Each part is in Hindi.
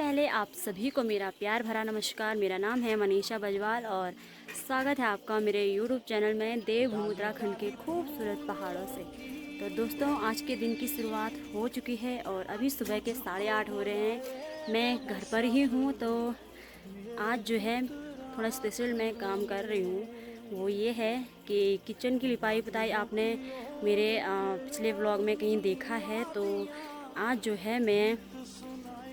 पहले आप सभी को मेरा प्यार भरा नमस्कार। मेरा नाम है मनीषा बजवाल और स्वागत है आपका मेरे YouTube चैनल में देवभूमि उत्तराखंड के खूबसूरत पहाड़ों से। तो दोस्तों, आज के दिन की शुरुआत हो चुकी है और अभी सुबह के 8:30 हो रहे हैं। मैं घर पर ही हूँ, तो आज जो है थोड़ा स्पेशल मैं काम कर रही हूँ। वो ये है कि किचन की लिपाई पुताई आपने मेरे पिछले व्लॉग में कहीं देखा है। तो आज जो है मैं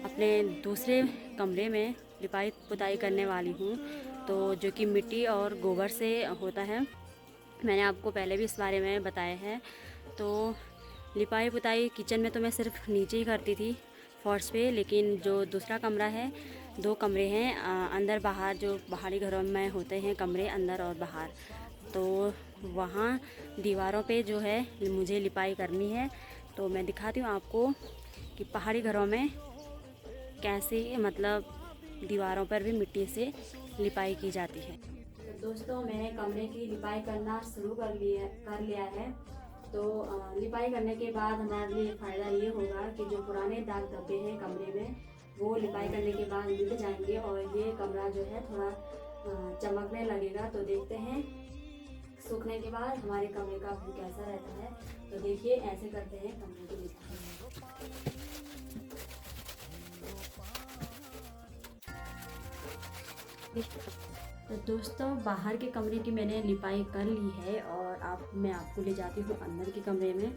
अपने दूसरे कमरे में लिपाई पुताई करने वाली हूँ, तो जो कि मिट्टी और गोबर से होता है। मैंने आपको पहले भी इस बारे में बताया है। तो लिपाई पुताई किचन में तो मैं सिर्फ नीचे ही करती थी, फर्श पे, लेकिन जो दूसरा कमरा है, 2 कमरे हैं अंदर बाहर, जो पहाड़ी घरों में होते हैं कमरे अंदर और बाहर। तो वहाँ दीवारों पे जो है मुझे लिपाई करनी है। तो मैं दिखाती हूँ आपको कि पहाड़ी घरों में कैसे मतलब दीवारों पर भी मिट्टी से लिपाई की जाती है। तो दोस्तों, मैंने कमरे की लिपाई करना शुरू कर लिया है। तो लिपाई करने के बाद हमारे लिए फ़ायदा ये होगा कि जो पुराने दाग धब्बे हैं कमरे में, वो लिपाई करने के बाद मिट जाएंगे और ये कमरा जो है थोड़ा चमकने लगेगा। तो देखते हैं सूखने के बाद हमारे कमरे का व्यू कैसा रहता है। तो देखिए, ऐसे करते हैं कमरे की लिपाई। तो दोस्तों, बाहर के कमरे की मैंने लिपाई कर ली है और मैं आपको ले जाती हूँ अंदर के कमरे में।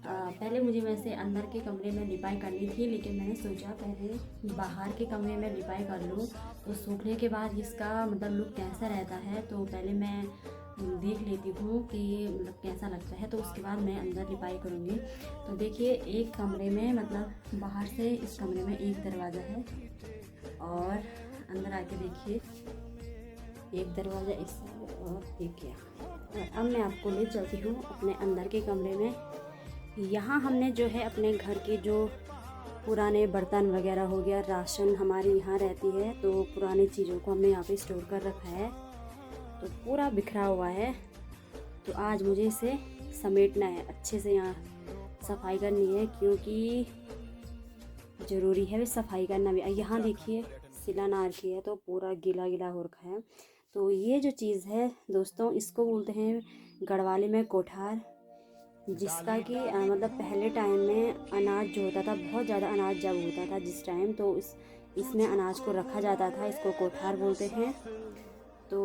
पहले मुझे वैसे अंदर के कमरे में लिपाई करनी थी, लेकिन मैंने सोचा पहले बाहर के कमरे में लिपाई कर लूँ, तो सूखने के बाद इसका मतलब लुक कैसा रहता है। तो पहले मैं देख लेती हूँ कि मतलब कैसा लगता है, तो उसके बाद मैं अंदर लिपाई करूँगी। तो देखिए, एक कमरे में मतलब बाहर से इस कमरे में एक दरवाज़ा है और अंदर आके देखिए एक दरवाज़ा इस साइड और एक यहाँ। अब मैं आपको ले चलती हूँ अपने अंदर के कमरे में। यहाँ हमने जो है अपने घर के जो पुराने बर्तन वगैरह हो गया, राशन हमारी यहाँ रहती है, तो पुरानी चीज़ों को हमने यहाँ पे स्टोर कर रखा है। तो पूरा बिखरा हुआ है, तो आज मुझे इसे समेटना है, अच्छे से यहाँ सफाई करनी है, क्योंकि ज़रूरी है सफाई करना भी। यहाँ देखिए शिलानार की है, तो पूरा गीला गीला हो रखा है। तो ये जो चीज़ है दोस्तों, इसको बोलते हैं गढ़वाली में कोठार, जिसका कि मतलब पहले टाइम में अनाज जो होता था, बहुत ज़्यादा अनाज जब होता था जिस टाइम, तो इसमें अनाज को रखा जाता था, इसको कोठार बोलते हैं। तो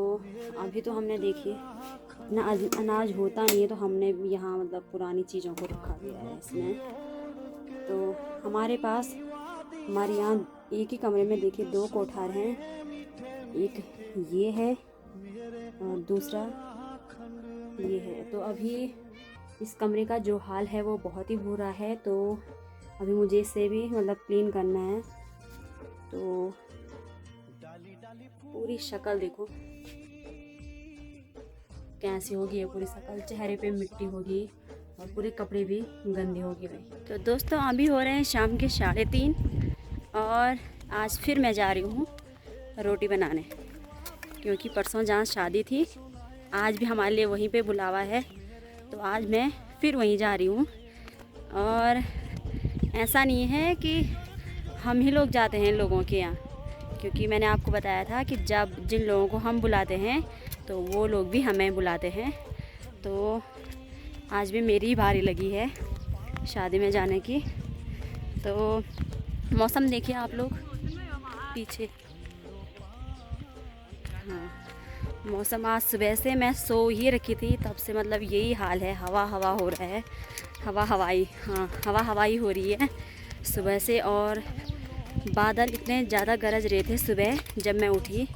अभी तो हमने देखिए इतना अनाज होता नहीं है, तो हमने यहाँ मतलब पुरानी चीज़ों को रखा गया है इसमें। तो हमारे यहाँ एक ही कमरे में देखिए 2 कोठार हैं, एक ये है और दूसरा ये है। तो अभी इस कमरे का जो हाल है वो बहुत ही बुरा है, तो अभी मुझे इसे भी मतलब क्लीन करना है। तो पूरी शक्ल देखो कैसी होगी, ये पूरी शक्ल, चेहरे पे मिट्टी होगी और पूरे कपड़े भी गंदे हो गए भाई। तो दोस्तों, अभी हो रहे हैं शाम के 3:30 और आज फिर मैं जा रही हूँ रोटी बनाने, क्योंकि परसों जहाँ शादी थी, आज भी हमारे लिए वहीं पे बुलावा है। तो आज मैं फिर वहीं जा रही हूँ। और ऐसा नहीं है कि हम ही लोग जाते हैं लोगों के यहाँ, क्योंकि मैंने आपको बताया था कि जब जिन लोगों को हम बुलाते हैं तो वो लोग भी हमें बुलाते हैं। तो आज भी मेरी ही बारी लगी है शादी में जाने की। तो मौसम देखिए आप लोग पीछे, हाँ, मौसम आज सुबह से मैं सो ही रखी थी, तब से मतलब यही हाल है। हवा हो रहा है, हवा हवाई हो रही है सुबह से। और बादल इतने ज़्यादा गरज रहे थे सुबह जब मैं उठी,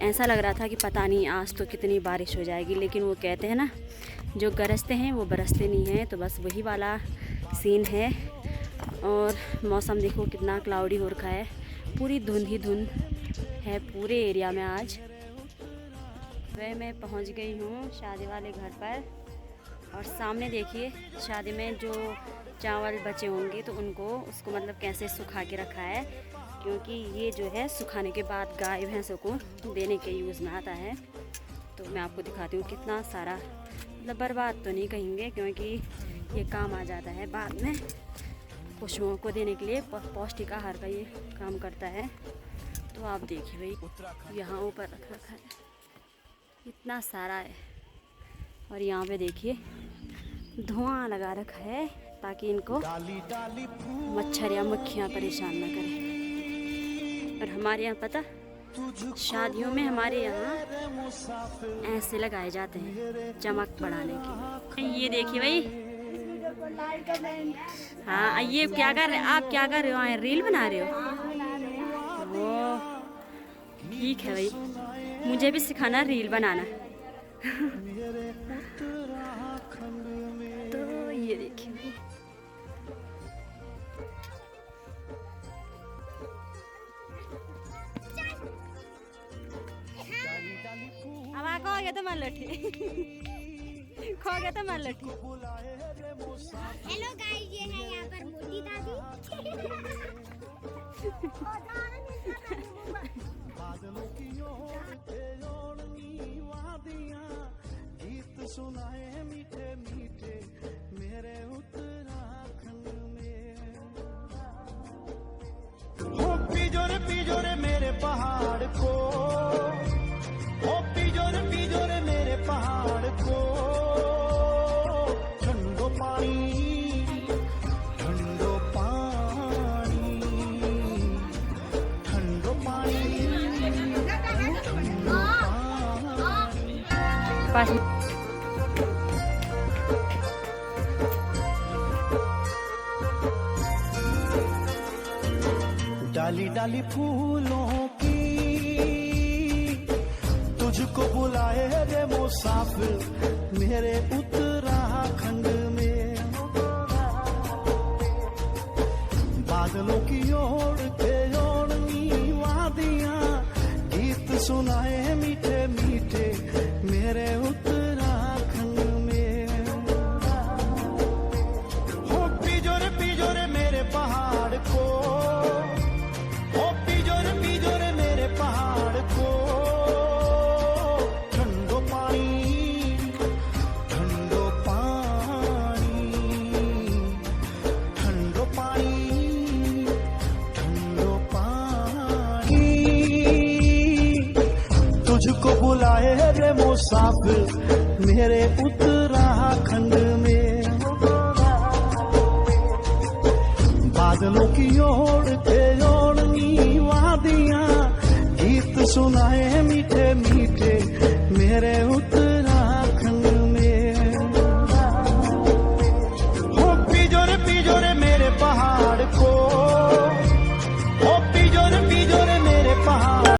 ऐसा लग रहा था कि पता नहीं आज तो कितनी बारिश हो जाएगी। लेकिन वो कहते हैं ना, जो गरजते हैं वो बरसते नहीं हैं, तो बस वही वाला सीन है। और मौसम देखो कितना क्लाउडी हो रखा है, पूरी धुंध ही धुंध है पूरे एरिया में आज। वह मैं पहुंच गई हूँ शादी वाले घर पर, और सामने देखिए शादी में जो चावल बचे होंगे तो उसको मतलब कैसे सुखा के रखा है, क्योंकि ये जो है सुखाने के बाद गाय भैंसों को देने के यूज़ में आता है। तो मैं आपको दिखाती हूँ कितना सारा, मतलब बर्बाद तो नहीं कहेंगे, क्योंकि ये काम आ जाता है बाद में। पशुओं को देने के लिए पौष्टिक आहार का ये काम करता है। तो आप देखिए भाई यहाँ ऊपर रख रखा है, इतना सारा है। और यहाँ पे देखिए धुआं लगा रखा है ताकि इनको मच्छर या मक्खियाँ परेशान ना करें। और हमारे यहाँ पता, शादियों में हमारे यहाँ ऐसे लगाए जाते हैं चमक बढ़ाने के। ये देखिए भाई, हाँ ये क्या कर रहे, आप क्या कर रहे हो? रील बना रहे हो? वो ठीक है भाई, मुझे भी सिखाना रील बनाना। तो ये देखिए अब आ खो गया तो मान लठी, खो गया तो मान लठी। हेलो गाइस, ये है यहाँ पर मोटी दादी। गीत सुनाए मीठे मीठे मेरे उत्तराखंड में। हो पिजोरे मेरे पहाड़ को, हो पिजोरे मेरे पहाड़ को। ठंडो पानी, ठंडो पानी, ठंडो पानी, ठंडो पानी। डाली डाली फूलों की तुझको बुलाए रे मुसाफिर मेरे उत्तराखंड में। बादलों की ओर के ओढ़नी वादियां गीत सुनाए मीठे मीठे मेरे उत्तराखंड में। हो पिजोरे मेरे पहाड़ को, तुझको बुलाए रे मुसाफिर मेरे उत्तराखंड में। बादलों की ओर के ओढ़नी वादियां गीत सुनाए मीठे मीठे